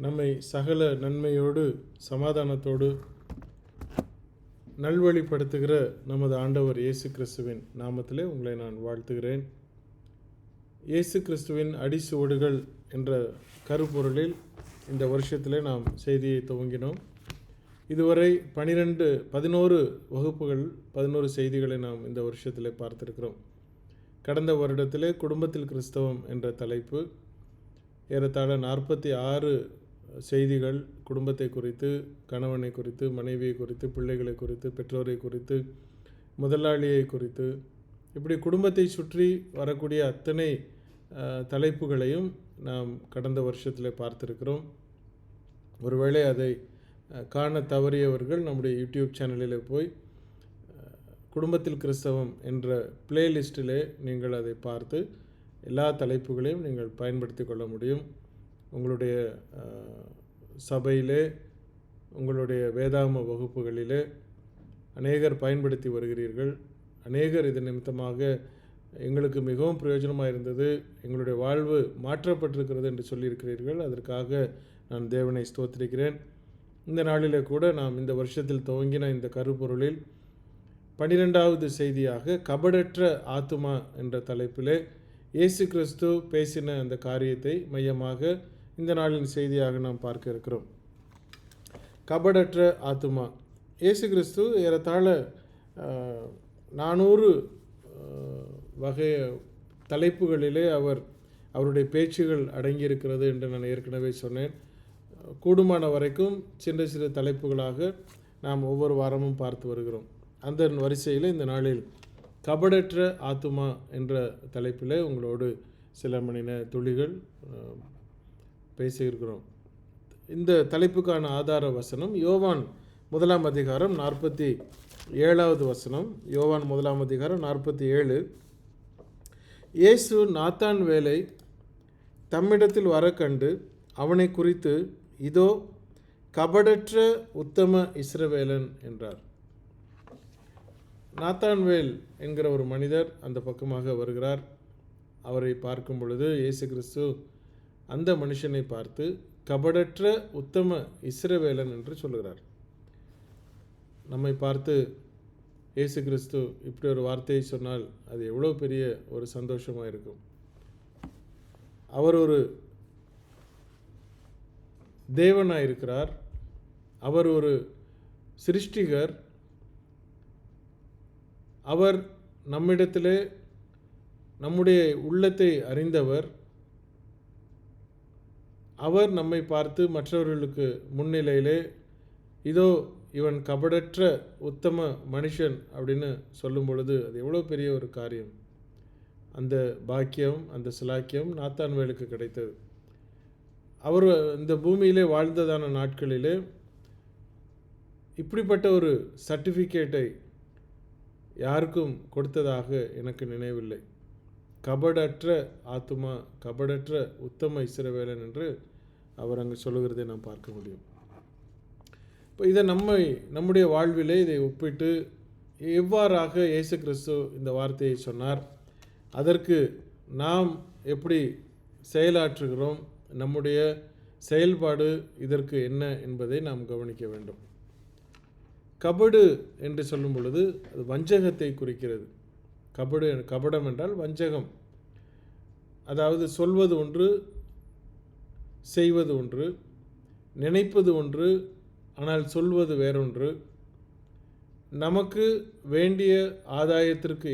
நம்மை சகல நன்மையோடு சமாதானத்தோடு நல்வழிப்படுத்துகிற நமது ஆண்டவர் இயேசு கிறிஸ்துவின் நாமத்திலே உங்களை நான் வாழ்த்துகிறேன். இயேசு கிறிஸ்துவின் அடிசுவடுகள் என்ற கருப்பொருளில் இந்த வருஷத்திலே நாம் செய்தியை துவங்கினோம். இதுவரை 11 வகுப்புகள் 11 செய்திகளை நாம் இந்த வருஷத்திலே பார்த்திருக்கிறோம். கடந்த வருடத்திலே குடும்பத்தில் கிறிஸ்தவம் என்ற தலைப்பு, ஏறத்தாழ 46 செய்திகள் குடும்பத்தை குறித்து, கணவனை குறித்து, மனைவியை குறித்து, பிள்ளைகளை குறித்து, பெற்றோரை குறித்து, முதலாளியை குறித்து, இப்படி குடும்பத்தை சுற்றி வரக்கூடிய அத்தனை தலைப்புகளையும் நாம் கடந்த வருஷத்தில் பார்த்திருக்கிறோம். ஒருவேளை அதை காண தவறியவர்கள் நம்முடைய யூடியூப் சேனலில் போய் குடும்பத்தில் கிறிஸ்தவம் என்ற பிளேலிஸ்டிலே நீங்கள் அதை பார்த்து எல்லா தலைப்புகளையும் நீங்கள் பயன்படுத்தி கொள்ள முடியும். உங்களுடைய சபையிலே, உங்களுடைய வேதாகம வகுப்புகளிலே அநேகர் பயன்படுத்தி வருகிறீர்கள். அநேகர் இது நிமித்தமாக எங்களுக்கு மிகவும் பிரயோஜனமாக இருந்தது, எங்களுடைய வாழ்வு மாற்றப்பட்டிருக்கிறது என்று சொல்லியிருக்கிறீர்கள். அதற்காக நான் தேவனை ஸ்தோத்திரிக்கிறேன். இந்த நாளிலே கூட நாம் இந்த வருஷத்தில் துவங்கின இந்த கருப்பொருளில் 12வது செய்தியாக கபடற்ற ஆத்துமா என்ற தலைப்பிலே இயேசு கிறிஸ்து பேசின அந்த காரியத்தை மையமாக இந்த நாளின் செய்தியாக நாம் பார்க்க இருக்கிறோம். கபடற்ற ஆத்துமா. இயேசு கிறிஸ்து ஏறத்தாழ 400 வகை தலைப்புகளிலே அவருடைய பேச்சுகள் அடங்கியிருக்கிறது என்று நான் ஏற்கனவே சொன்னேன். கூடுமான வரைக்கும் சின்ன சிறு தலைப்புகளாக நாம் ஒவ்வொரு வாரமும் பார்த்து வருகிறோம். அந்த வரிசையில் இந்த நாளில் கபடற்ற ஆத்துமா என்ற தலைப்பில் உங்களோடு சில துளிகள் பேசியிருக்கிறோம். இந்த தலைப்புக்கான ஆதார வசனம் யோவான் 1 அதிகாரம் 47வது வசனம். யோவான் 1 அதிகாரம் 47. இயேசு நாத்தான்வேலை தம்மிடத்தில் வர கண்டு அவனை குறித்து, இதோ கபடற்ற உத்தம இஸ்ரவேலன் என்றார். நாத்தான்வேல் என்கிற ஒரு மனிதர் அந்த பக்கமாக வருகிறார். அவரை பார்க்கும் பொழுது இயேசு கிறிஸ்து அந்த மனுஷனை பார்த்து கபடற்ற உத்தம இஸ்ரவேலன் என்று சொல்கிறார். நம்மை பார்த்து இயேசு கிறிஸ்து இப்படி ஒரு வார்த்தையை சொன்னால் அது எவ்வளோ பெரிய ஒரு சந்தோஷமாக இருக்கும். அவர் ஒரு தேவனாக இருக்கிறார். அவர் ஒரு சிருஷ்டிகர். அவர் நம்மிடத்திலே நம்முடைய உள்ளத்தை அறிந்தவர். அவர் நம்மை பார்த்து மற்றவர்களுக்கு முன்னிலையிலே, இதோ இவன் கபடற்ற உத்தம மனுஷன் அப்படின்னு சொல்லும் பொழுது அது எவ்வளோ பெரிய ஒரு காரியம். அந்த பாக்கியம், அந்த சிலாக்கியம் நாத்தான்வேலுக்கு கிடைத்தது. அவர் இந்த பூமியிலே வாழ்ந்ததான நாட்களிலே இப்படிப்பட்ட ஒரு சர்டிஃபிகேட்டை யாருக்கும் கொடுத்ததாக எனக்கு நினைவில்லை. கபடற்ற ஆத்துமா, கபடற்ற உத்தம இஸ்ரவேலன் என்று அவர் அங்கு சொல்லுகிறதை நாம் பார்க்க முடியும். இப்போ இதை நம்முடைய வாழ்விலே இதை ஒப்பிட்டு எவ்வாறாக இயேசு கிறிஸ்து இந்த வார்த்தையை சொன்னார், அதற்கு நாம் எப்படி செயலாற்றுகிறோம், நம்முடைய செயல்பாடு இதற்கு என்ன என்பதை நாம் கவனிக்க வேண்டும். கபடு என்று சொல்லும் பொழுது அது வஞ்சகத்தை குறிக்கிறது. கபடம் என்றால் வஞ்சகம். அதாவது சொல்வது ஒன்று, செய்வது ஒன்று, நினைப்பது ஒன்று, ஆனால் சொல்வது வேறொன்று. நமக்கு வேண்டிய ஆதாயத்திற்கு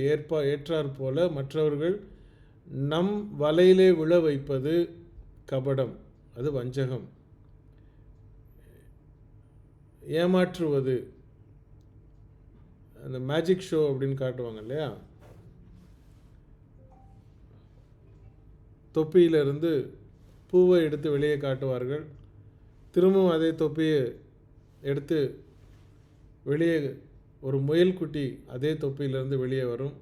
ஏற்றாற் போல மற்றவர்கள் நம் வலையிலே விழ வைப்பது கபடம், அது வஞ்சகம். ஏமாற்றுவது, அந்த மேஜிக் ஷோ அப்படின்னு காட்டுவாங்க இல்லையா, தொப்பியிலிருந்து பூவை எடுத்து வெளியே காட்டுவார்கள். திரும்பவும் அதே தொப்பியை எடுத்து வெளியே ஒரு முயல் குட்டி அதே தொப்பியிலிருந்து வெளியே வரும்.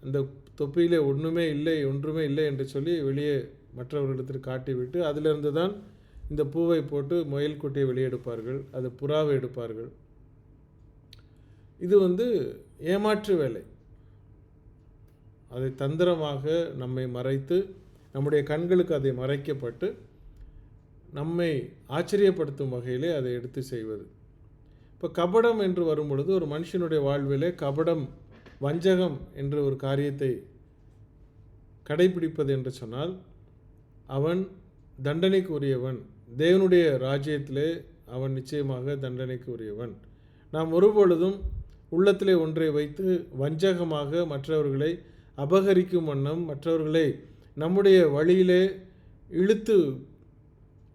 அந்த தொப்பியிலே ஒன்றுமே இல்லை என்று சொல்லி வெளியே மற்றவர்களிடத்தில் காட்டிவிட்டு அதிலிருந்து தான் இந்த பூவை போட்டு முயல் குட்டியை வெளியே எடுப்பார்கள், அது புறாவை எடுப்பார்கள். இது ஏமாற்று வேலை. அதை தந்திரமாக நம்மை மறைத்து, நம்முடைய கண்களுக்கு அதை மறைக்கப்பட்டு நம்மை ஆச்சரியப்படுத்தும் வகையிலே அதை எடுத்து செய்வது. இப்போ கபடம் என்று வரும் பொழுது ஒரு மனுஷனுடைய வாழ்விலே கபடம், வஞ்சகம் என்ற ஒரு காரியத்தை கடைபிடிப்பது என்று சொன்னால் அவன் தண்டனைக்கு உரியவன். தேவனுடைய ராஜ்யத்திலே அவன் நிச்சயமாக தண்டனைக்கு உரியவன். நாம் ஒருபொழுதும் உள்ளத்திலே ஒன்றை வைத்து வஞ்சகமாக மற்றவர்களை அபகரிக்கும் வண்ணம், மற்றவர்களை நம்முடைய வழியிலே இழுத்து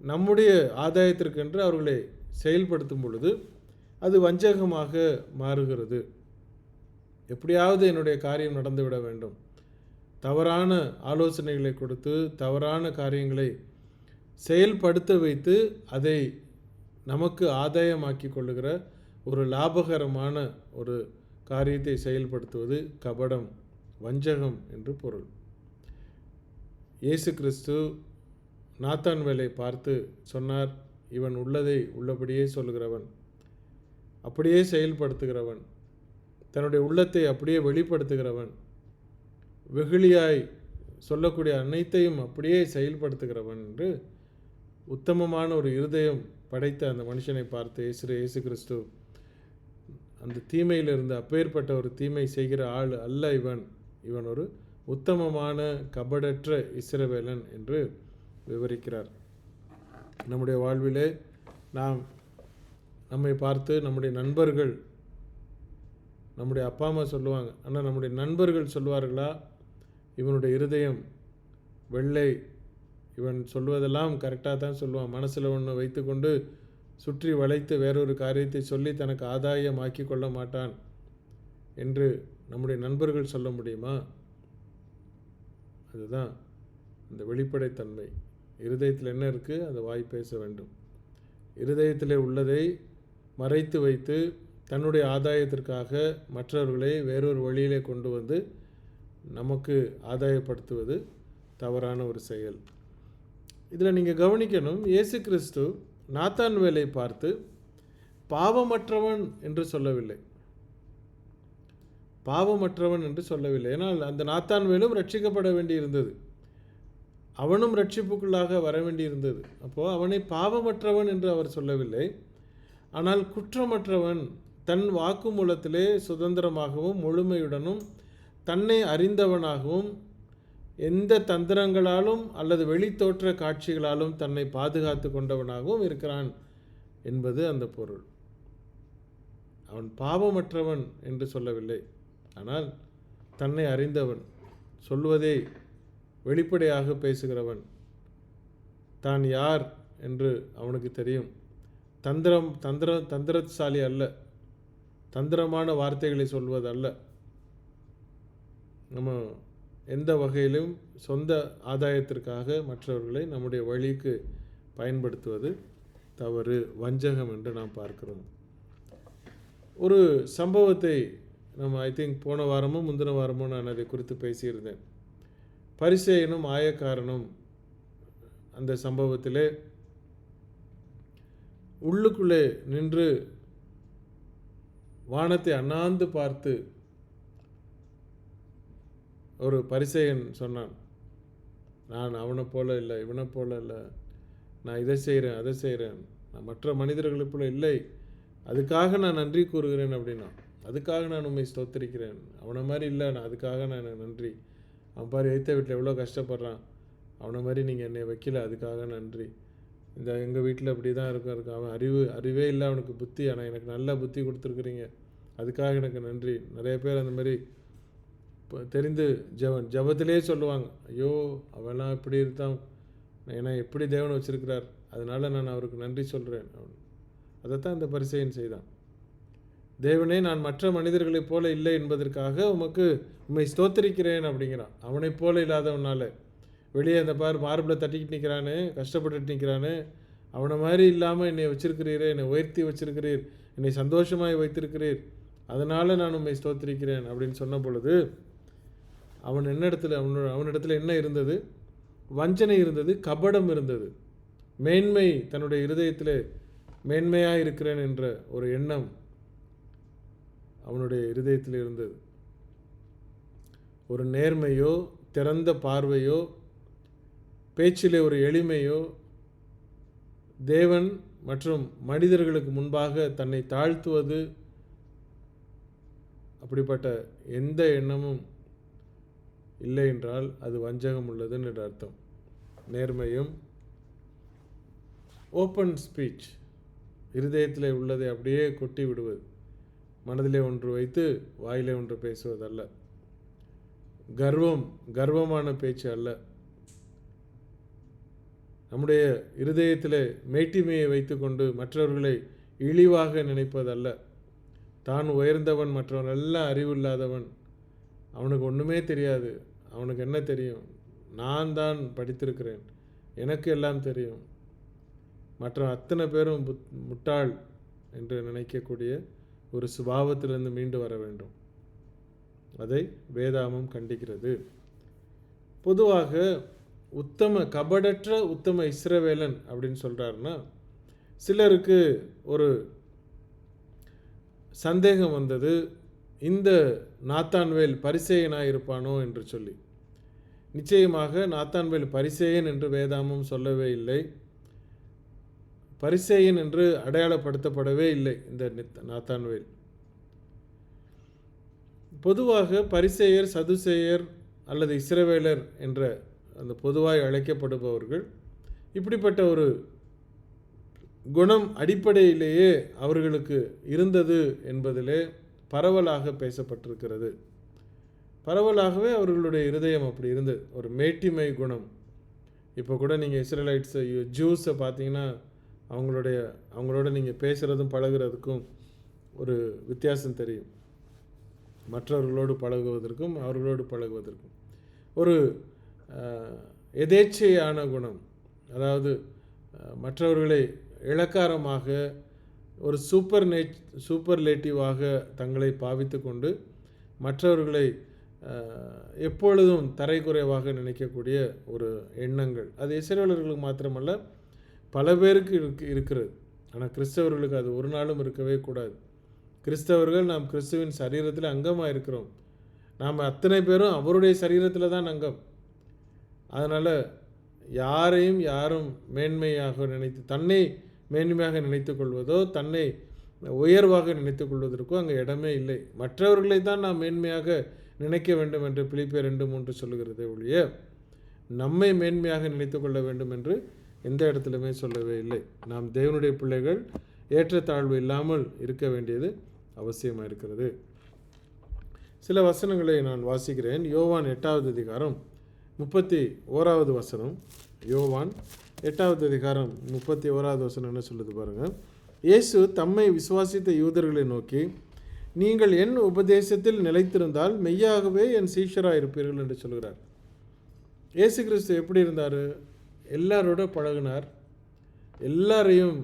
நம்முடைய ஆதாயத்திற்கென்று அவர்களை செயல்படுத்தும் பொழுது அது வஞ்சகமாக மாறுகிறது. எப்படியாவது என்னுடைய காரியம் நடந்துவிட வேண்டும், தவறான ஆலோசனைகளை கொடுத்து தவறான காரியங்களை செயல்படுத்த வைத்து அதை நமக்கு ஆதாயமாக்கி கொள்ளுகிற ஒரு லாபகரமான ஒரு காரியத்தை செயல்படுத்துவது கபடம், வஞ்சகம் என்று பொருள். இயேசு கிறிஸ்து நாத்தான்வேலை பார்த்து சொன்னார், இவன் உள்ளதை உள்ளபடியே சொல்லுகிறவன், அப்படியே செயல்படுத்துகிறவன், தன்னுடைய உள்ளத்தை அப்படியே வெளிப்படுத்துகிறவன், வெகுளியாய் சொல்லக்கூடிய அனைத்தையும் அப்படியே செயல்படுத்துகிறவன் என்று உத்தமமான ஒரு இருதயம் படைத்த அந்த மனுஷனை பார்த்து இயேசு கிறிஸ்து அந்த தீமையிலிருந்து, அப்பேற்பட்ட ஒரு தீமை செய்கிற ஆள் அல்ல இவன் ஒரு உத்தமமான கபடற்ற இஸ்ரவேலன் என்று விவரிக்கிறார். நம்முடைய வாழ்விலே நம்மை பார்த்து நம்முடைய நண்பர்கள், நம்முடைய அப்பா அம்மா சொல்லுவாங்க, ஆனால் நம்முடைய நண்பர்கள் சொல்லுவார்களா, இவனுடைய இருதயம் வெள்ளை, இவன் சொல்வதெல்லாம் கரெக்டாக தான் சொல்லுவான், மனசில் ஒன்று வைத்து கொண்டு சுற்றி வளைத்து வேறொரு காரியத்தை சொல்லி தனக்கு ஆதாயமாக்கி கொள்ள மாட்டான் என்று நம்முடைய நண்பர்கள் சொல்ல முடியுமா? அதுதான் அந்த வெளிப்படைத்தன்மை. இருதயத்தில் என்ன இருக்குது அந்த வாய் பேச வேண்டும். இருதயத்திலே உள்ளதை மறைத்து வைத்து தன்னுடைய ஆதாயத்திற்காக மற்றவர்களை வேறொரு வழியிலே கொண்டு வந்து நமக்கு ஆதாயப்படுத்துவது தவறான ஒரு செயல். இதில் நீங்கள் கவனிக்கணும், இயேசு கிறிஸ்து நாத்தான்வேலை பார்த்து பாவமற்றவன் என்று சொல்லவில்லை. பாவமற்றவன் என்று சொல்லவில்லை. ஏன்னால் அந்த நாத்தான்வேலும் ரட்சிக்கப்பட வேண்டியிருந்தது, அவனும் ரட்சிப்புக்குள்ளாக வர வேண்டியிருந்தது. அப்போது அவனை பாவமற்றவன் என்று அவர் சொல்லவில்லை. ஆனால் குற்றமற்றவன், தன் வாக்குமூலத்திலே சுதந்திரமாகவும் முழுமையுடனும் தன்னை அறிந்தவனாகவும் எந்த தந்திரங்களாலும் அல்லது வெளித்தோற்ற காட்சிகளாலும் தன்னை பாதுகாத்து கொண்டவனாகவும் இருக்கிறான் என்பது அந்த பொருள். அவன் பாவமற்றவன் என்று சொல்லவில்லை, ஆனால் தன்னை அறிந்தவன், சொல்வதை வெளிப்படையாக பேசுகிறவன், தான் யார் என்று அவனுக்கு தெரியும். தந்திரசாலி அல்ல, தந்திரமான வார்த்தைகளை சொல்வதல்ல. நம்ம எந்த வகையிலும் சொந்த ஆதாயத்திற்காக மற்றவர்களை நம்முடைய வழிக்கு பயன்படுத்துவது தவறு, வஞ்சகம் என்று நாம் பார்க்கிறோம். ஒரு சம்பவத்தை நம்ம போன வாரமும் முந்தின வாரமும் நான் அதை குறித்து பேசியிருந்தேன். பரிசேயனும் ஆயக்காரனும் அந்த சம்பவத்திலே உள்ளுக்குள்ளே நின்று வானத்தை அண்ணாந்து பார்த்து ஒரு பரிசேயன் சொன்னான், நான் அவனை போல இல்லை, இவனை போல இல்லை, நான் இதை செய்கிறேன் அதை செய்கிறேன், நான் மற்ற மனிதர்களை போல இல்லை, அதுக்காக நான் நன்றி கூறுகிறேன் அப்படின்னா, அதுக்காக நான் உண்மை ஸ்தோத்திரிக்கிறேன், அவனை மாதிரி இல்லை, நான் அதுக்காக நான் நன்றி, அவன் பாரு எய்த்த வீட்டில் எவ்வளோ கஷ்டப்படுறான், அவனை மாதிரி நீங்கள் என்னை வைக்கல, அதுக்காக நன்றி, இந்த எங்கள் வீட்டில் அப்படி தான் இருக்கு, அவன் அறிவே இல்லை, அவனுக்கு புத்தி, ஆனால் எனக்கு நல்ல புத்தி கொடுத்துருக்குறீங்க, அதுக்காக எனக்கு நன்றி. நிறைய பேர் அந்த மாதிரி தெரிந்து ஜபத்திலே சொல்லுவாங்க, ஐயோ அவெல்லாம் இப்படி இருந்தான், ஏன்னா எப்படி தேவனை வச்சிருக்கிறார், அதனால் நான் அவருக்கு நன்றி சொல்கிறேன். அதைத்தான் இந்த பரிசேயன் செய்தான். தேவனே, நான் மற்ற மனிதர்களைப் போல இல்லை என்பதற்காக உம்மை ஸ்தோத்திரிக்கிறேன் அப்படிங்கிறான். அவனைப் போல இல்லாதவனால வெளியே அந்த மார்பில் தட்டிக்கிட்டு நிற்கிறானே, கஷ்டப்பட்டுட்டு நிற்கிறானே, அவனை மாதிரி இல்லாமல் என்னை வச்சிருக்கிறீரே, என்னை உயர்த்தி வச்சிருக்கிறீர், என்னை சந்தோஷமாய் வைத்திருக்கிறீர், அதனால் நான் உம்மை ஸ்தோத்திரிக்கிறேன் அப்படின்னு சொன்ன பொழுது அவனிடத்தில் என்ன இருந்தது? வஞ்சனை இருந்தது, கபடம் இருந்தது, மேன்மை, தன்னுடைய இருதயத்தில் மேன்மையாக இருக்கிறேன் என்ற ஒரு எண்ணம் அவனுடைய இருதயத்தில் இருந்தது. ஒரு நேர்மையோ திறந்த பார்வையோ பேச்சிலே ஒரு எளிமையோ தேவன் மற்றும் மனிதர்களுக்கு முன்பாக தன்னை தாழ்த்துவது, அப்படிப்பட்ட எந்த எண்ணமும் இல்லை என்றால் அது வஞ்சகம் உள்ளதுன்னு என்ற அர்த்தம். நேர்மையும் ஓப்பன் ஸ்பீச், இருதயத்தில் உள்ளதை அப்படியே கொட்டி விடுவது, மனதிலே ஒன்று வைத்து வாயிலே ஒன்று பேசுவதல்ல. கர்வமான பேச்சு அல்ல. நம்முடைய இருதயத்தில் மேட்டிமையை வைத்துக்கொண்டு மற்றவர்களை இழிவாக நினைப்பதல்ல. தான் உயர்ந்தவன், மற்றவன் எல்லாம் அறிவில்லாதவன், அவனுக்கு ஒன்றுமே தெரியாது, அவனுக்கு என்ன தெரியும், நான் தான் படித்திருக்கிறேன், எனக்கு எல்லாம் தெரியும், மற்ற அத்தனை பேரும் முட்டாள் என்று நினைக்கக்கூடிய ஒரு சுபாவத்திலிருந்து மீண்டு வர வேண்டும். அதை வேதாமம் கண்டிக்கிறது. பொதுவாக கபடற்ற உத்தம இஸ்ரவேலன் அப்படின்னு சொல்கிறாருன்னா, சிலருக்கு ஒரு சந்தேகம் வந்தது, இந்த நாத்தான்வேல் பரிசேயனாக இருப்பானோ என்று சொல்லி. நிச்சயமாக நாத்தான்வேல் பரிசேயன் என்று வேதாமம் சொல்லவே இல்லை. பரிசேயன் என்று அடையாளப்படுத்தப்படவே இல்லை இந்த நாத்தான்வேல். பொதுவாக பரிசேயர், சதுசேயர் அல்லது இஸ்ரவேலர் என்ற அந்த பொதுவாய் அழைக்கப்படுபவர்கள் இப்படிப்பட்ட ஒரு குணம் அடிப்படையிலேயே அவர்களுக்கு இருந்தது என்பதிலே பரவலாக பேசப்பட்டிருக்கிறது. பரவலாகவே அவர்களுடைய இருதயம் அப்படி இருந்தது, ஒரு மேட்டிமை குணம். இப்போ கூட நீங்கள் இஸ்ரேலைட்ஸை, ஜூஸை பார்த்தீங்கன்னா அவங்களோட நீங்கள் பேசுகிறதும் பழகிறதுக்கும் ஒரு வித்தியாசம் தெரியும். மற்றவர்களோடு பழகுவதற்கும் அவர்களோடு பழகுவதற்கும் ஒரு எதேச்சையான குணம், அதாவது மற்றவர்களை இளக்காரமாக ஒரு சூப்பர்லேட்டிவாக தங்களை பாவித்து கொண்டு மற்றவர்களை எப்பொழுதும் தரைக்குறைவாக நினைக்கக்கூடிய ஒரு எண்ணங்கள். அது இஸ்ரவேலர்களுக்கு மாத்திரமல்ல, பல பேருக்கு இருக்கிறது. ஆனால் கிறிஸ்தவர்களுக்கு அது ஒரு நாளும் இருக்கவே கூடாது. கிறிஸ்தவர்கள் நாம் கிறிஸ்துவின் சரீரத்தில் அங்கமாக இருக்கிறோம். நாம் அத்தனை பேரும் அவருடைய சரீரத்தில் தான் அங்கம். அதனால் யாரும் மேன்மையாக நினைத்து, தன்னை மேன்மையாக நினைத்து கொள்வதோ தன்னை உயர்வாக நினைத்து கொள்வதற்கோ அங்கே இடமே இல்லை. மற்றவர்களை தான் நாம் மேன்மையாக நினைக்க வேண்டும் என்று பிலிப்பியர் 2:3 சொல்லுகிறதே ஒழிய நம்மை மேன்மையாக நினைத்து கொள்ள வேண்டும் என்று எந்த இடத்துலையுமே சொல்லவே இல்லை. நாம் தேவனுடைய பிள்ளைகள் ஏற்றத்தாழ்வு இல்லாமல் இருக்க வேண்டியது அவசியமாக இருக்கிறது. சில வசனங்களை நான் வாசிக்கிறேன். யோவான் 8வது அதிகாரம் 31வது வசனம். யோவான் 8வது அதிகாரம் 31வது வசனம் என்ன சொல்லுது பாருங்கள். இயேசு தம்மை விசுவாசித்த யூதர்களை நோக்கி, நீங்கள் என் உபதேசத்தில் நிலைத்திருந்தால் மெய்யாகவே என் சீஷராக இருப்பீர்கள் என்று சொல்கிறார். இயேசு கிறிஸ்து எப்படி இருந்தார்? எல்லாரோட பழகினார், எல்லாரையும்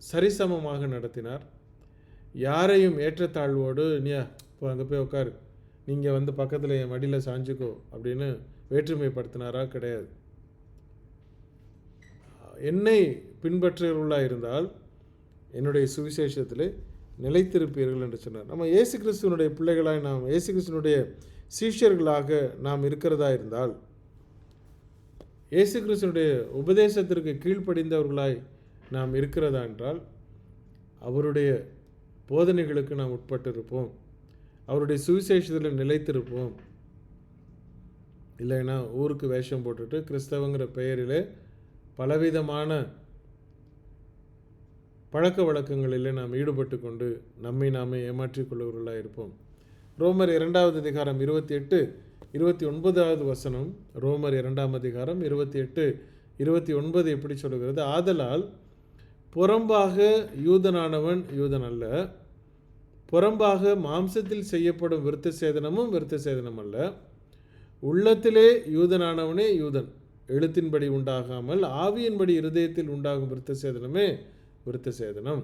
சரிசமமாக நடத்தினார், யாரையும் ஏற்றத்தாழ்வோடு நீ இப்போ அங்கே போய் உட்காரு, நீங்கள் பக்கத்தில் என் மடியில் சாஞ்சிக்கோ அப்படின்னு வேற்றுமைப்படுத்தினாரா? கிடையாது. என்னை பின்பற்றுகிறவர்களாக இருந்தால் என்னுடைய சுவிசேஷத்தில் நிலைத்திருப்பீர்கள் என்று சொன்னார். நம்ம இயேசு கிறிஸ்துவனுடைய பிள்ளைகளாய், நாம் இயேசு கிறிஸ்துவனுடைய சீஷர்களாக நாம் இருக்கிறதா இருந்தால், இயேசு கிறிஸ்துவனுடைய உபதேசத்திற்கு கீழ்ப்படிந்தவர்களாய் நாம் இருக்கிறதா என்றால், அவருடைய போதனைகளுக்கு நாம் உட்பட்டிருப்போம், அவருடைய சுவிசேஷத்தில் நிலைத்திருப்போம். இல்லைன்னா ஊருக்கு வேஷம் போட்டுட்டு கிறிஸ்தவங்கிற பெயரிலே பலவிதமான பழக்க வழக்கங்களிலே நாம் ஈடுபட்டு கொண்டு நம்மை நாமே ஏமாற்றிக் கொள்ளுவர்களாக இருப்போம். ரோமர் 2வது அதிகாரம் 28-29வது வசனம். ரோமர் 2ஆம் அதிகாரம் 28-29 எப்படி சொல்லுகிறது? ஆதலால் புறம்பாக யூதனானவன் யூதன் அல்ல, புறம்பாக மாம்சத்தில் செய்யப்படும் விருத்த சேதனமும் விருத்த சேதனம் அல்ல, உள்ளத்திலே யூதனானவனே யூதன், எழுத்தின்படி உண்டாகாமல் ஆவியின்படி இருதயத்தில் உண்டாகும் விருத்த சேதனமே விருத்த சேதனம்.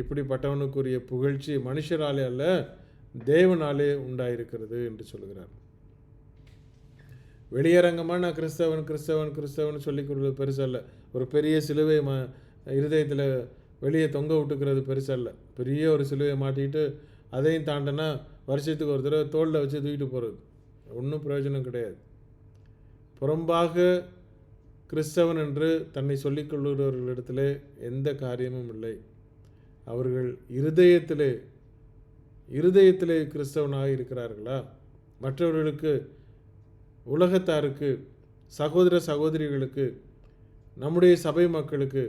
இப்படிப்பட்டவனுக்குரிய புகழ்ச்சி மனுஷராலே அல்ல, தேவனாலே உண்டாயிருக்கிறது என்று சொல்கிறார். வெளியரங்கமாக நான் கிறிஸ்தவன் கிறிஸ்தவன் கிறிஸ்தவன் சொல்லிக் கொடுக்குறது பெருசல்ல. ஒரு பெரிய சிலுவை இருதயத்தில் வெளியே தொங்க விட்டுக்கிறது பெருசல்ல. பெரிய ஒரு சிலுவையை மாட்டிக்கிட்டு அதையும் தாண்டினா வருஷத்துக்கு ஒரு தடவை தோளில் வச்சு தூக்கிட்டு போகிறது ஒன்றும் பிரயோஜனம் கிடையாது. புறம்பாக கிறிஸ்தவன் என்று தன்னை சொல்லிக் கொள்கிறவர்களிடத்திலே எந்த காரியமும் இல்லை. அவர்கள் இருதயத்திலே கிறிஸ்தவனாக இருக்கிறார்களா? மற்றவர்களுக்கு, உலகத்தாருக்கு, சகோதர சகோதரிகளுக்கு, நம்முடைய சபை மக்களுக்கு,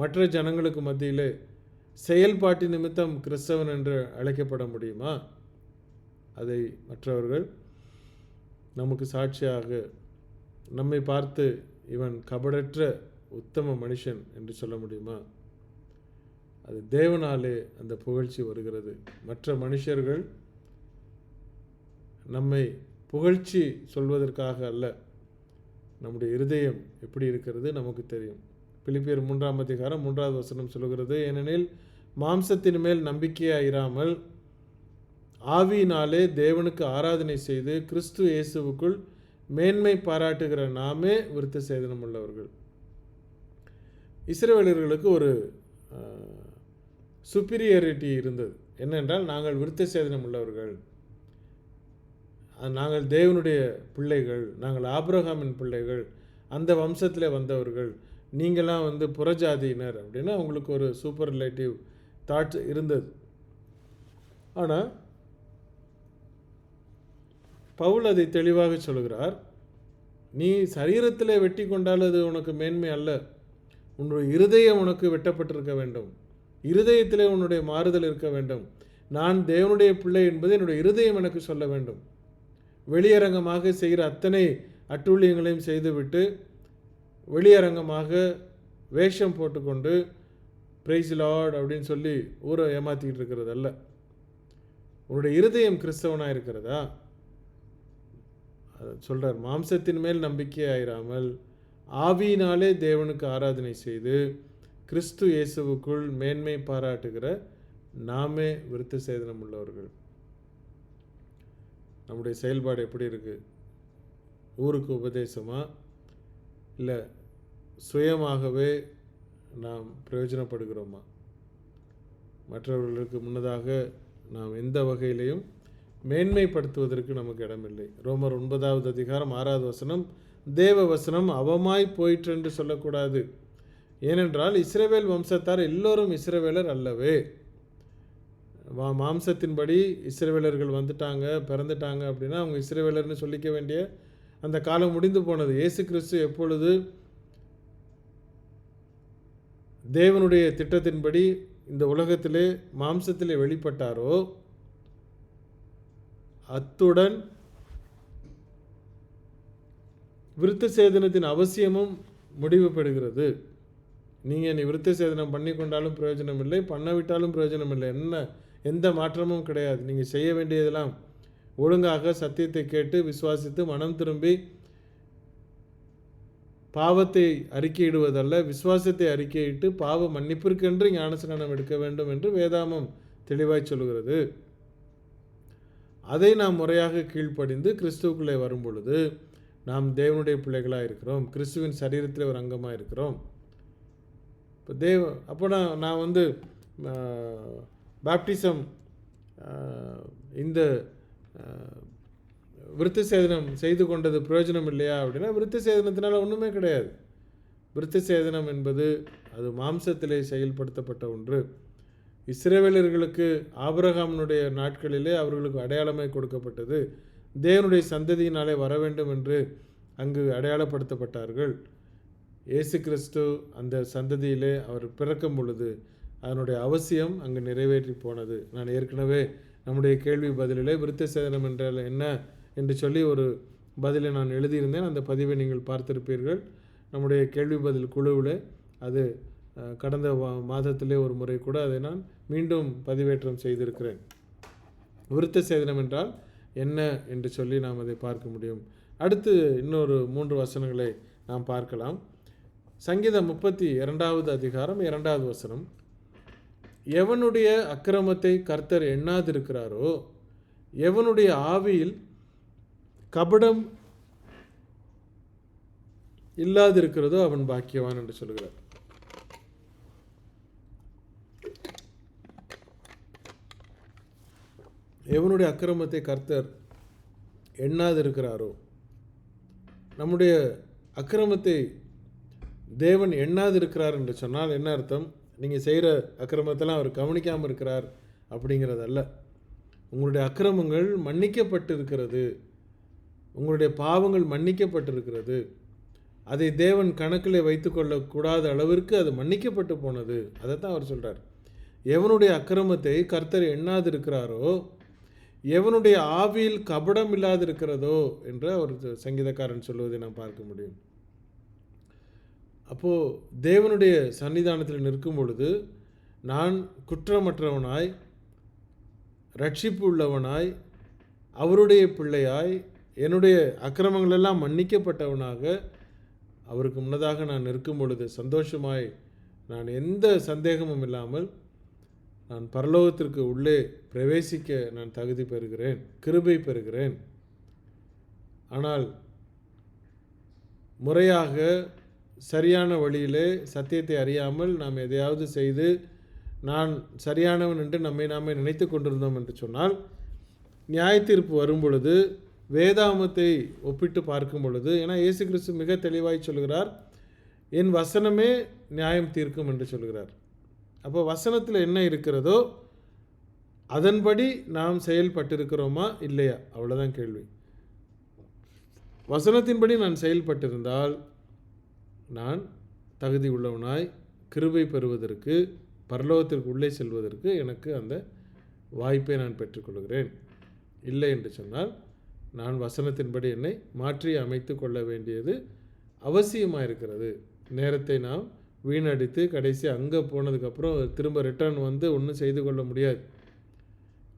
மற்ற ஜனங்களுக்கு மத்தியிலே செயல்பாட்டு நிமித்தம் கிறிஸ்தவன் என்று அழைக்கப்பட முடியுமா? அதை மற்றவர்கள் நமக்கு சாட்சியாக நம்மை பார்த்து இவன் கபடற்ற உத்தம மனுஷன் என்று சொல்ல முடியுமா? அது தேவனாலே அந்த புகழ்ச்சி வருகிறது. மற்ற மனுஷர்கள் நம்மை புகழ்ச்சி சொல்வதற்காக அல்ல. நம்முடைய இருதயம் எப்படி இருக்கிறது நமக்கு தெரியும். பிலிப்பியர் 3ஆம் அதிகாரம் 3வது வசனம் சொல்கிறது, ஏனெனில் மாம்சத்தின் மேல் நம்பிக்கையாயிராமல் ஆவியினாலே தேவனுக்கு ஆராதனை செய்து கிறிஸ்து இயேசுவுக்குள் மேன்மை பாராட்டுகிற நாமே விருத்த சேதனம் உள்ளவர்கள். இஸ்ரவேலர்களுக்கு ஒரு சுப்பீரியாரிட்டி இருந்தது. என்னென்றால், நாங்கள் விருத்த சேதனம் உள்ளவர்கள், நாங்கள் தேவனுடைய பிள்ளைகள், நாங்கள் ஆபிரகாமின் பிள்ளைகள், அந்த வம்சத்தில் வந்தவர்கள், நீங்களாம் புறஜாதியினர் அப்படின்னு அவங்களுக்கு ஒரு சூப்பர்லேட்டிவ் தாட்ஸ் இருந்தது. ஆனால் பவுல் அதை தெளிவாக சொல்கிறார். நீ சரீரத்தில் வெட்டி கொண்டால் அது உனக்கு மேன்மை அல்ல. உன்னுடைய இருதயம் உனக்கு வெட்டப்பட்டிருக்க வேண்டும். இருதயத்திலே உன்னுடைய மாறுதல் இருக்க வேண்டும். நான் தேவனுடைய பிள்ளை என்பது என்னுடைய இருதயம் எனக்கு சொல்ல வேண்டும். வெளியரங்கமாக செய்கிற அத்தனை அட்டூழியங்களையும் செய்துவிட்டு வெளியரங்கமாக வேஷம் போட்டுக்கொண்டு பிரைஸ் லார்ட் அப்படின்னு சொல்லி ஊரை ஏமாற்றிக்கிட்டு இருக்கிறது அல்ல. உன்னுடைய இருதயம் கிறிஸ்தவனாக இருக்கிறதா? சொல்கிறார், மாம்சத்தின் மேல் நம்பிக்கை ஆயிராமல் ஆவியினாலே தேவனுக்கு ஆராதனை செய்து கிறிஸ்து இயேசுவுக்குள் மேன்மை பாராட்டுகிற நாமே விருத்த சேதனம் உள்ளவர்கள். நம்முடைய செயல்பாடு எப்படி இருக்குது? ஊருக்கு உபதேசமா, இல்லை சுயமாகவே நாம் பிரயோஜனப்படுகிறோமா? மற்றவர்களுக்கு முன்னதாக நாம் எந்த வகையிலையும் மேன்மைப்படுத்துவதற்கு நமக்கு இடமில்லை. ரோமர் 9வது அதிகாரம் 6வது வசனம், தேவ வசனம் அவமாய் போயிற்று என்று சொல்லக்கூடாது. ஏனென்றால் இஸ்ரவேல் வம்சத்தார் எல்லோரும் இஸ்ரவேலர் அல்லவே. மாம்சத்தின்படி இஸ்ரவேலர்கள் பிறந்துட்டாங்க அப்படின்னா அவங்க இஸ்ரவேலர்னு சொல்லிக்க வேண்டிய அந்த காலம் முடிந்து போனது. இயேசு கிறிஸ்து எப்பொழுது தேவனுடைய திட்டத்தின்படி இந்த உலகத்திலே மாம்சத்திலே வெளிப்பட்டாரோ அத்துடன் விருத்த சேதனத்தின் அவசியமும் முடிவு பெறுகிறது. நீங்கள் நீ விருத்த சேதனம் பண்ணி கொண்டாலும் பிரயோஜனம் இல்லை, பண்ணவிட்டாலும் பிரயோஜனம் இல்லை. எந்த மாற்றமும் கிடையாது. நீங்கள் செய்ய வேண்டியதெல்லாம் ஒழுங்காக சத்தியத்தை கேட்டு விசுவாசித்து மனம் திரும்பி பாவத்தை அறிக்கையிடுவதல்ல, விசுவாசத்தை அறிக்கையிட்டு பாவ மன்னிப்பிற்கென்று ஞானஸ்நானம் எடுக்க வேண்டும் என்று வேதாமம் தெளிவாய் சொல்கிறது. அதை நாம் முறையாக கீழ்ப்படிந்து கிறிஸ்துவுக்குள்ளே வரும் பொழுது நாம் தேவனுடைய பிள்ளைகளாக இருக்கிறோம். கிறிஸ்துவின் சரீரத்தில் ஒரு அங்கமாக இருக்கிறோம். இப்போ அப்போ நான் பாப்டிசம் இந்த விருத்த சேதனம் செய்து கொண்டது பிரயோஜனம் இல்லையா அப்படின்னா, விருத்த சேதனத்தினால ஒன்றுமே கிடையாது. விருத்த சேதனம் என்பது அது மாம்சத்திலே செயல்படுத்தப்பட்ட ஒன்று. இஸ்ரவேலர்களுக்கு ஆபிரகாமினுடைய நாட்களிலே அவர்களுக்கு அடையாளமாய் கொடுக்கப்பட்டது. தேவனுடைய சந்ததியினாலே வர வேண்டும் என்று அங்கு அடையாளப்படுத்தப்பட்டார்கள். இயேசு கிறிஸ்து அந்த சந்ததியிலே அவர் பிறக்கும் பொழுது அதனுடைய அவசியம் அங்கு நிறைவேற்றி போனது. நான் ஏற்கனவே நம்முடைய கேள்வி பதிலிலே விருத்த சேதனம் என்றால் என்ன என்று சொல்லி ஒரு பதிலை நான் எழுதியிருந்தேன். அந்த பதிவை நீங்கள் பார்த்திருப்பீர்கள். நம்முடைய கேள்வி பதில் குழுவில் அது கடந்த மாதத்திலே ஒரு முறை கூட அதை நான் மீண்டும் பதிவேற்றம் செய்திருக்கிறேன். விருத்த சேதனம் என்றால் என்ன என்று சொல்லி நாம் அதை பார்க்க முடியும். அடுத்து இன்னொரு 3 வசனங்களை நாம் பார்க்கலாம். சங்கீதம் 32வது அதிகாரம் 2வது வசனம், எவனுடைய அக்கிரமத்தை கர்த்தர் எண்ணாதிருக்கிறாரோ, எவனுடைய ஆவியில் கபடம் இல்லாதிருக்கிறதோ அவன் பாக்கியவான் என்று சொல்கிறார். எவனுடைய அக்கிரமத்தை கர்த்தர் எண்ணாதிருக்கிறாரோ, நம்முடைய அக்கிரமத்தை தேவன் எண்ணாது இருக்கிறார் என்று சொன்னால் என்ன அர்த்தம்? நீங்கள் செய்கிற அக்கிரமத்தெல்லாம் அவர் கவனிக்காமல் இருக்கிறார் அப்படிங்கிறதல்ல. உங்களுடைய அக்கிரமங்கள் மன்னிக்கப்பட்டிருக்கிறது, உங்களுடைய பாவங்கள் மன்னிக்கப்பட்டிருக்கிறது. அதை தேவன் கணக்கில் வைத்து கொள்ளக்கூடாத அளவிற்கு அது மன்னிக்கப்பட்டு போனது. அதை தான் அவர் சொல்கிறார். எவனுடைய அக்கிரமத்தை கர்த்தர் எண்ணாது இருக்கிறாரோ, எவனுடைய ஆவியில் கபடம் இல்லாது இருக்கிறதோ என்று அவர் சங்கீதக்காரன் சொல்வதை நாம் பார்க்க முடியும். அப்போது தேவனுடைய சன்னிதானத்தில் நிற்கும் பொழுது நான் குற்றமற்றவனாய், ரட்சிப்பு உள்ளவனாய், அவருடைய பிள்ளையாய், என்னுடைய அக்கிரமங்களெல்லாம் மன்னிக்கப்பட்டவனாக அவருக்கு முன்னதாக நான் நிற்கும் பொழுது சந்தோஷமாய், நான் எந்த சந்தேகமும் இல்லாமல் நான் பரலோகத்திற்கு உள்ளே பிரவேசிக்க நான் தகுதி பெறுகிறேன், கிருபை பெறுகிறேன். ஆனால் முறையாக சரியான வழியிலே சத்தியத்தை அறியாமல் நாம் எதையாவது செய்து நான் சரியானவன் என்று நம்மை நாமே நினைத்து கொண்டிருந்தோம் என்று சொன்னால், நியாயத்தீர்ப்பு வரும் பொழுது வேதாமத்தை ஒப்பிட்டு பார்க்கும் பொழுது, ஏன்னா இயேசு கிறிஸ்து மிக தெளிவாய் சொல்கிறார், என் வசனமே நியாயம் தீர்க்கும் என்று சொல்கிறார். அப்போ வசனத்தில் என்ன இருக்கிறதோ அதன்படி நாம் செயல்பட்டிருக்கிறோமா இல்லையா, அவ்வளோதான் கேள்வி. வசனத்தின்படி நான் செயல்பட்டிருந்தால் நான் தகுதி உள்ளவனாய் கிருபை பெறுவதற்கு, பரலோகத்திற்கு உள்ளே செல்வதற்கு எனக்கு அந்த வாய்ப்பை நான் பெற்றுக்கொள்கிறேன். இல்லை என்று சொன்னால் நான் வசனத்தின்படி என்னை மாற்றி அமைத்து கொள்ள வேண்டியது அவசியமாக இருக்கிறது. நேரத்தை நாம் வீணடித்து கடைசி அங்கே போனதுக்கப்புறம் திரும்ப ரிட்டர்ன் வந்து ஒன்றும் செய்து கொள்ள முடியாது.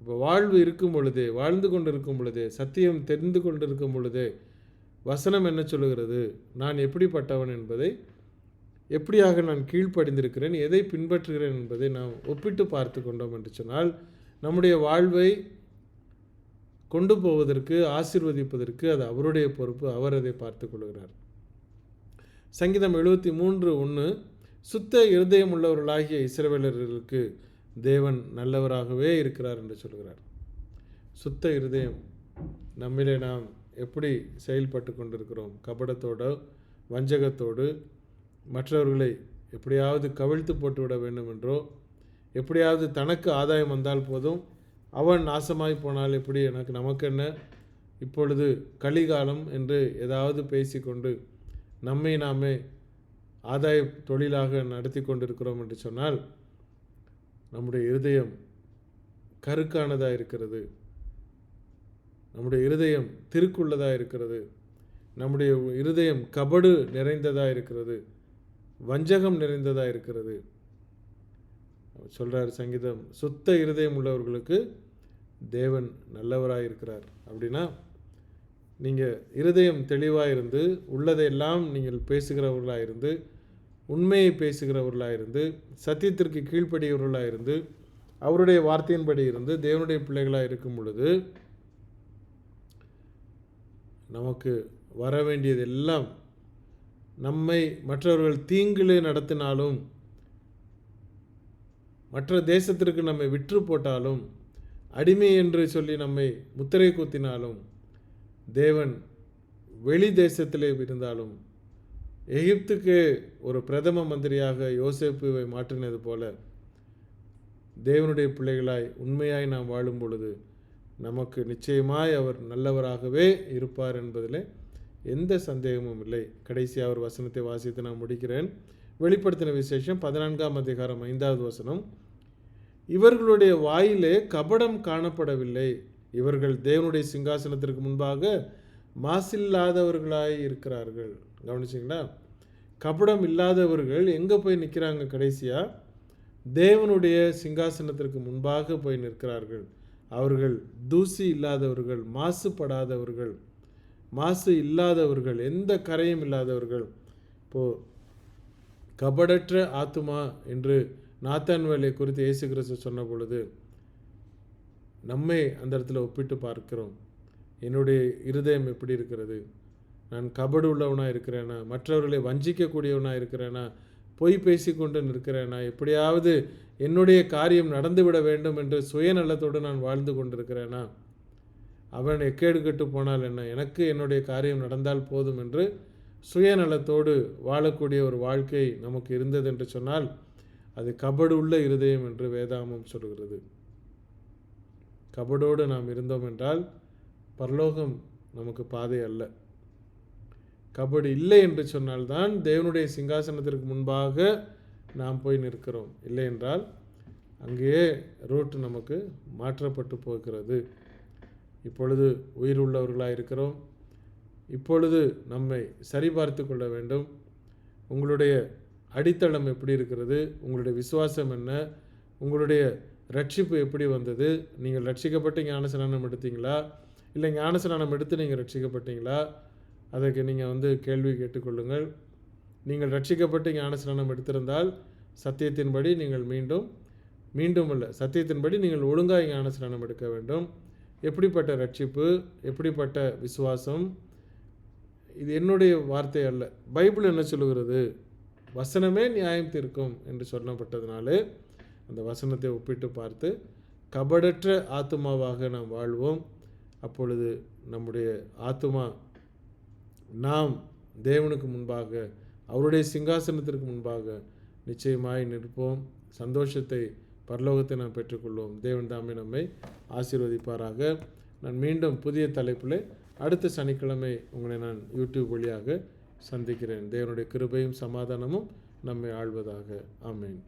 இப்போ வாழ்வு இருக்கும் பொழுதே, வாழ்ந்து கொண்டு இருக்கும் பொழுதே, சத்தியம் தெரிந்து கொண்டு இருக்கும் பொழுதே வசனம் என்ன சொல்லுகிறது, நான் எப்படிப்பட்டவன் என்பதை, எப்படியாக நான் கீழ்ப்படிந்திருக்கிறேன், எதை பின்பற்றுகிறேன் என்பதை நாம் ஒப்பிட்டு பார்த்து கொண்டோம் என்று சொன்னால் நம்முடைய வாழ்வை கொண்டு போவதற்கு, ஆசீர்வதிப்பதற்கு அது அவருடைய பொறுப்பு. அவர் அதை பார்த்து கொள்கிறார். சங்கீதம் 73:1, சுத்த இருதயம் உள்ளவர்களாகிய இஸ்ரவேலர்களுக்கு தேவன் நல்லவராகவே இருக்கிறார் என்று சொல்கிறார். சுத்த இருதயம் நம்மிலே நாம் எப்படி செயல்பட்டு கொண்டிருக்கிறோம்? கபடத்தோடு, வஞ்சகத்தோடு, மற்றவர்களை எப்படியாவது கவிழ்த்து போட்டு விட வேண்டும் என்றோ, எப்படியாவது தனக்கு ஆதாயம் வந்தால் போதும், அவன் நாசமாய் போனால் எப்படி, நமக்கு என்ன, இப்பொழுது கலிகாலம் என்று ஏதாவது பேசிக்கொண்டு நம்மை நாமே ஆதாய தொழிலாக நடத்தி கொண்டிருக்கிறோம் என்று சொன்னால் நம்முடைய இருதயம் கருக்கானதாக இருக்கிறது, நம்முடைய இருதயம் திருக்குள்ளதாக இருக்கிறது, நம்முடைய இருதயம் கபடு நிறைந்ததாக இருக்கிறது, வஞ்சகம் நிறைந்ததாக இருக்கிறது. சொல்கிறார் சங்கீதம், சுத்த இருதயம் உள்ளவர்களுக்கு தேவன் நல்லவராக இருக்கிறார். அப்படின்னா நீங்கள் இருதயம் தெளிவாக இருந்து, உள்ளதையெல்லாம் நீங்கள் பேசுகிறவர்களாக இருந்து, உண்மையை பேசுகிறவர்களாக இருந்து, சத்தியத்திற்கு கீழ்ப்படியவர்களாக இருந்து, அவருடைய வார்த்தையின்படி இருந்து தேவனுடைய பிள்ளைகளாக இருக்கும் பொழுது நமக்கு வர வேண்டியதெல்லாம், நம்மை மற்றவர்கள் தீங்கிலே நடத்தினாலும், மற்ற தேசத்திற்கு நம்மை விற்று போட்டாலும், அடிமை என்று சொல்லி நம்மை முத்திரை குத்தினாலும், தேவன் வெளி தேசத்திலே இருந்தாலும், எகிப்துக்கு ஒரு பிரதம மந்திரியாக யோசேப்புவை மாற்றினது போல தேவனுடைய பிள்ளைகளாய் உண்மையாய் நாம் வாழும் பொழுது நமக்கு நிச்சயமாய் அவர் நல்லவராகவே இருப்பார் என்பதில் எந்த சந்தேகமும் இல்லை. கடைசி அவர் வசனத்தை வாசித்து நான் முடிக்கிறேன். வெளிப்படுத்தின விசேஷம் 14:5 இவர்களுடைய வாயிலே கபடம் காணப்படவில்லை, இவர்கள் தேவனுடைய சிங்காசனத்திற்கு முன்பாக மாசில்லாதவர்களாய் இருக்கிறார்கள். கவனிச்சிங்களா? கபடம் இல்லாதவர்கள் எங்கே போய் நிற்கிறாங்க? கடைசியாக தேவனுடைய சிங்காசனத்திற்கு முன்பாக போய் நிற்கிறார்கள். அவர்கள் தூசி இல்லாதவர்கள், மாசுபடாதவர்கள், மாசு இல்லாதவர்கள், எந்த கரையும் இல்லாதவர்கள். இப்போது கபடற்ற ஆத்துமா என்று நாத்தான்வேலை குறித்து இயேசு கிறிஸ்து சொன்ன பொழுது நம்மை அந்த இடத்துல ஒப்பிட்டு பார்க்கிறோம். என்னுடைய இருதயம் எப்படி இருக்கிறது? நான் கபடு உள்ளவனாக இருக்கிறேனா? மற்றவர்களை வஞ்சிக்கக்கூடியவனாக இருக்கிறேனா? பொய் பேசிக்கொண்டு நிற்கிறேனா? எப்படியாவது என்னுடைய காரியம் நடந்துவிட வேண்டும் என்று சுயநலத்தோடு நான் வாழ்ந்து கொண்டிருக்கிறேனா? அவன் எக்கேடு கெட்டு போனால் என்ன, எனக்கு என்னுடைய காரியம் நடந்தால் போதும் என்று சுயநலத்தோடு வாழக்கூடிய ஒரு வாழ்க்கை நமக்கு இருந்தது என்று சொன்னால் அது கபடு உள்ள இருதயம் என்று வேதாகமம் சொல்கிறது. கபடோடு நாம் இருந்தோம் என்றால் பரலோகம் நமக்கு பாதை அல்ல. கபடு இல்லை என்று சொன்னால்தான் தேவனுடைய சிங்காசனத்திற்கு முன்பாக நாம் போய் நிற்கிறோம். இல்லை என்றால் அங்கேயே ரூட் நமக்கு மாற்றப்பட்டு போகிறது. இப்பொழுது உயிர் உள்ளவர்களாக இருக்கிறோம். இப்பொழுது நம்மை சரிபார்த்து கொள்ள வேண்டும். உங்களுடைய அடித்தளம் எப்படி இருக்கிறது? உங்களுடைய விசுவாசம் என்ன? உங்களுடைய ரட்சிப்பு எப்படி வந்தது? நீங்கள் ரட்சிக்கப்பட்டு ஞானஸ்நானம் எடுத்தீங்களா? இல்லை ஞானஸ்நானம் எடுத்து நீங்கள் ரட்சிக்கப்பட்டீங்களா? அதற்கு நீங்கள் கேள்வி கேட்டுக்கொள்ளுங்கள். நீங்கள் ரட்சிக்கப்பட்டு ஞானஸ்நானம் எடுத்திருந்தால் சத்தியத்தின்படி நீங்கள் மீண்டும் அல்ல, சத்தியத்தின்படி நீங்கள் ஒழுங்காக ஞானஸ்நானம் எடுக்க வேண்டும். எப்படிப்பட்ட ரட்சிப்பு, எப்படிப்பட்ட விசுவாசம்? இது என்னுடைய வார்த்தை அல்ல. பைபிள் என்ன சொல்லுகிறது? வசனமே நியாயம் தீர்க்கும் என்று சொல்லப்பட்டதுனாலே அந்த வசனத்தை ஒப்பிட்டு பார்த்து கபடற்ற ஆத்துமாவாக நாம் வாழ்வோம். அப்பொழுது நம்முடைய ஆத்துமா நாம் தேவனுக்கு முன்பாக, அவருடைய சிங்காசனத்திற்கு முன்பாக நிச்சயமாய் நிற்போம். சந்தோஷத்தை, பரலோகத்தை நாம் பெற்றுக்கொள்வோம். தேவன் தாமே நம்மை ஆசீர்வதிப்பாராக. நான் மீண்டும் புதிய தலைப்பில் அடுத்த சனிக்கிழமை உங்களை நான் யூடியூப் வழியாக சந்திக்கிறேன். தேவனுடைய கிருபையும் சமாதானமும் நம்மை ஆள்வதாக. ஆமென்.